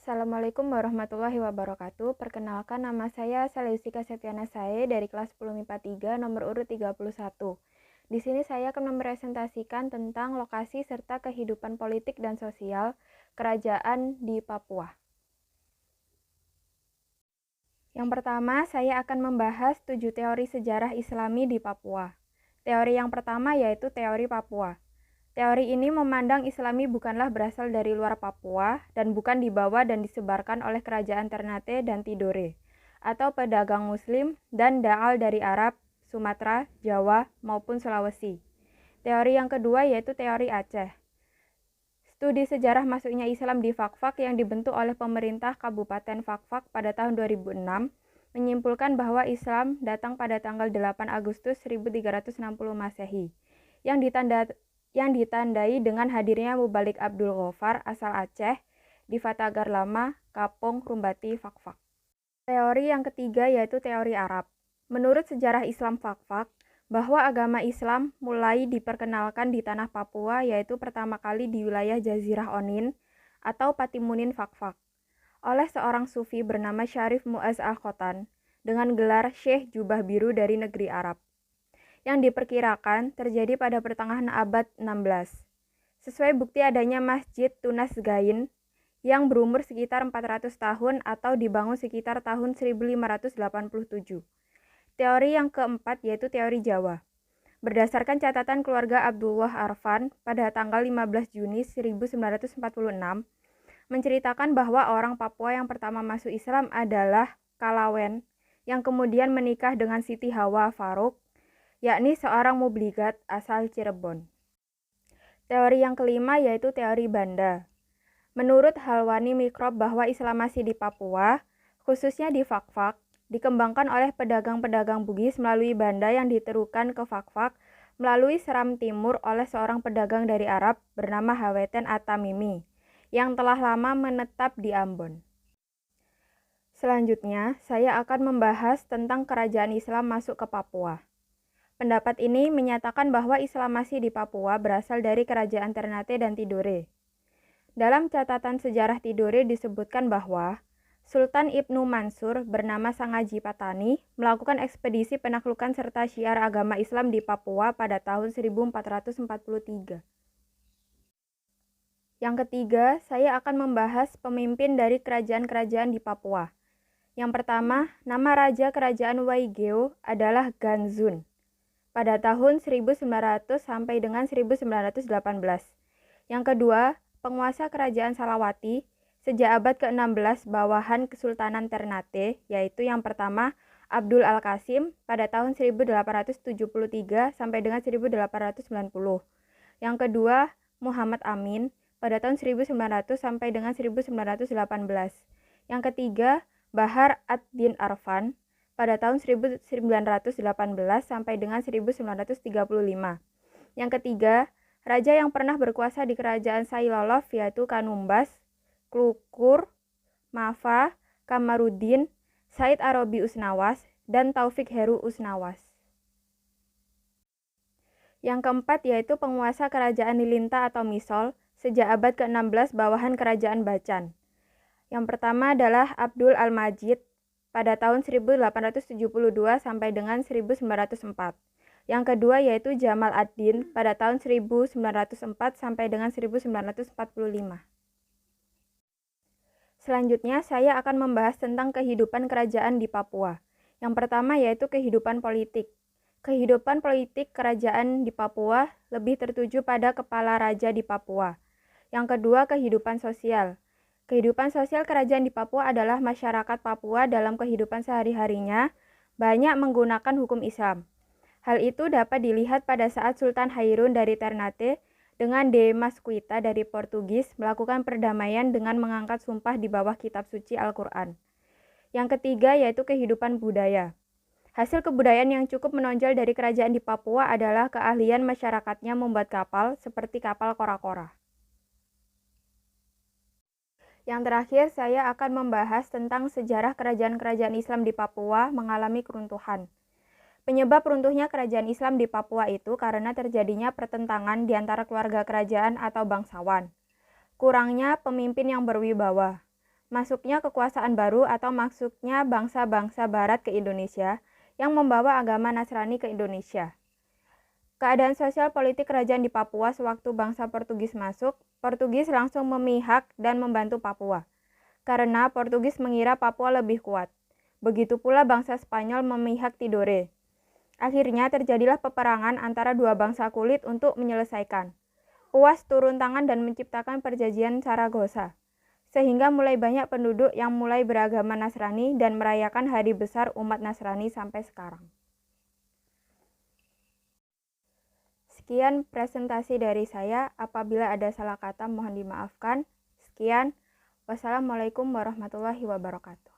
Assalamualaikum warahmatullahi wabarakatuh. Perkenalkan, nama saya Saleustika Septiana Sae dari kelas 10 MIPA 3 nomor urut 31. Di sini saya akan mempresentasikan tentang lokasi serta kehidupan politik dan sosial kerajaan di Papua. Yang pertama, saya akan membahas 7 teori sejarah Islami di Papua. Teori yang pertama yaitu teori Papua. Teori ini memandang Islami bukanlah berasal dari luar Papua dan bukan dibawa dan disebarkan oleh kerajaan Ternate dan Tidore, atau pedagang Muslim dan Daal dari Arab, Sumatera, Jawa, maupun Sulawesi. Teori yang kedua yaitu teori Aceh. Studi sejarah masuknya Islam di Fakfak yang dibentuk oleh pemerintah Kabupaten Fakfak pada tahun 2006 menyimpulkan bahwa Islam datang pada tanggal 8 Agustus 1360 Masehi, yang ditandai dengan hadirnya Mubalik Abdul Ghaffar asal Aceh di Fatagar Lama, Kapong, Rumbati, Fakfak. Teori yang ketiga yaitu teori Arab. Menurut sejarah Islam Fakfak, bahwa agama Islam mulai diperkenalkan di tanah Papua yaitu pertama kali di wilayah Jazirah Onin atau Patimunin Fakfak oleh seorang sufi bernama Syarif Mu'az Al-Khotan dengan gelar Syekh Jubah Biru dari negeri Arab, yang diperkirakan terjadi pada pertengahan abad 16. Sesuai bukti adanya Masjid Tunas Gain yang berumur sekitar 400 tahun atau dibangun sekitar tahun 1587. Teori yang keempat yaitu teori Jawa. Berdasarkan catatan keluarga Abdullah Arfan pada tanggal 15 Juni 1946, menceritakan bahwa orang Papua yang pertama masuk Islam adalah Kalawen, yang kemudian menikah dengan Siti Hawa Faruk, yakni seorang mubligat asal Cirebon. Teori yang kelima yaitu teori Banda. Menurut Halwani Mikrob bahwa Islamasi di Papua, khususnya di Fakfak, dikembangkan oleh pedagang-pedagang Bugis melalui Banda yang diterukan ke Fakfak melalui Seram Timur oleh seorang pedagang dari Arab bernama Haweten At-Tamimi yang telah lama menetap di Ambon. Selanjutnya, saya akan membahas tentang kerajaan Islam masuk ke Papua. Pendapat ini menyatakan bahwa Islamasi di Papua berasal dari kerajaan Ternate dan Tidore. Dalam catatan sejarah Tidore disebutkan bahwa Sultan Ibnu Mansur bernama Sangaji Patani melakukan ekspedisi penaklukan serta syiar agama Islam di Papua pada tahun 1443. Yang ketiga, saya akan membahas pemimpin dari kerajaan-kerajaan di Papua. Yang pertama, nama raja kerajaan Waigeo adalah Ganzun pada tahun 1900 sampai dengan 1918. Yang kedua, penguasa kerajaan Salawati sejak abad ke-16 bawahan Kesultanan Ternate, yaitu yang pertama Abdul Al-Qasim pada tahun 1873 sampai dengan 1890. Yang kedua, Muhammad Amin pada tahun 1900 sampai dengan 1918. Yang ketiga, Bahar ad-Din Arfan pada tahun 1918 sampai dengan 1935. Yang ketiga, raja yang pernah berkuasa di kerajaan Sailolof yaitu Kanumbas, Klukur, Mafa, Kamarudin, Said Arabi Usnawas, dan Taufik Heru Usnawas. Yang keempat yaitu penguasa kerajaan Nilinta atau Misol sejak abad ke-16 bawahan kerajaan Bacan. Yang pertama adalah Abdul Al-Majid pada tahun 1872 sampai dengan 1904. Yang kedua yaitu Jamal ad-Din pada tahun 1904 sampai dengan 1945. Selanjutnya, saya akan membahas tentang kehidupan kerajaan di Papua. Yang pertama yaitu kehidupan politik. Kehidupan politik kerajaan di Papua lebih tertuju pada kepala raja di Papua. Yang kedua, kehidupan sosial. Kehidupan sosial kerajaan di Papua adalah masyarakat Papua dalam kehidupan sehari-harinya banyak menggunakan hukum Islam. Hal itu dapat dilihat pada saat Sultan Hairun dari Ternate dengan Demas Quita dari Portugis melakukan perdamaian dengan mengangkat sumpah di bawah kitab suci Al-Quran. Yang ketiga yaitu kehidupan budaya. Hasil kebudayaan yang cukup menonjol dari kerajaan di Papua adalah keahlian masyarakatnya membuat kapal seperti kapal kora-kora. Yang terakhir, saya akan membahas tentang sejarah kerajaan-kerajaan Islam di Papua mengalami keruntuhan. Penyebab runtuhnya kerajaan Islam di Papua itu karena terjadinya pertentangan di antara keluarga kerajaan atau bangsawan. Kurangnya pemimpin yang berwibawa. masuknya kekuasaan baru atau masuknya bangsa-bangsa barat ke Indonesia yang membawa agama Nasrani ke Indonesia. Keadaan sosial politik kerajaan di Papua sewaktu bangsa Portugis masuk, Portugis langsung memihak dan membantu Papua, karena Portugis mengira Papua lebih kuat. Begitu pula bangsa Spanyol memihak Tidore. Akhirnya terjadilah peperangan antara dua bangsa kulit untuk menyelesaikan. UAS turun tangan dan menciptakan perjanjian Saragossa, sehingga mulai banyak penduduk yang mulai beragama Nasrani dan merayakan hari besar umat Nasrani sampai sekarang. Sekian presentasi dari saya. Apabila ada salah kata mohon dimaafkan. Sekian. Wassalamualaikum warahmatullahi wabarakatuh.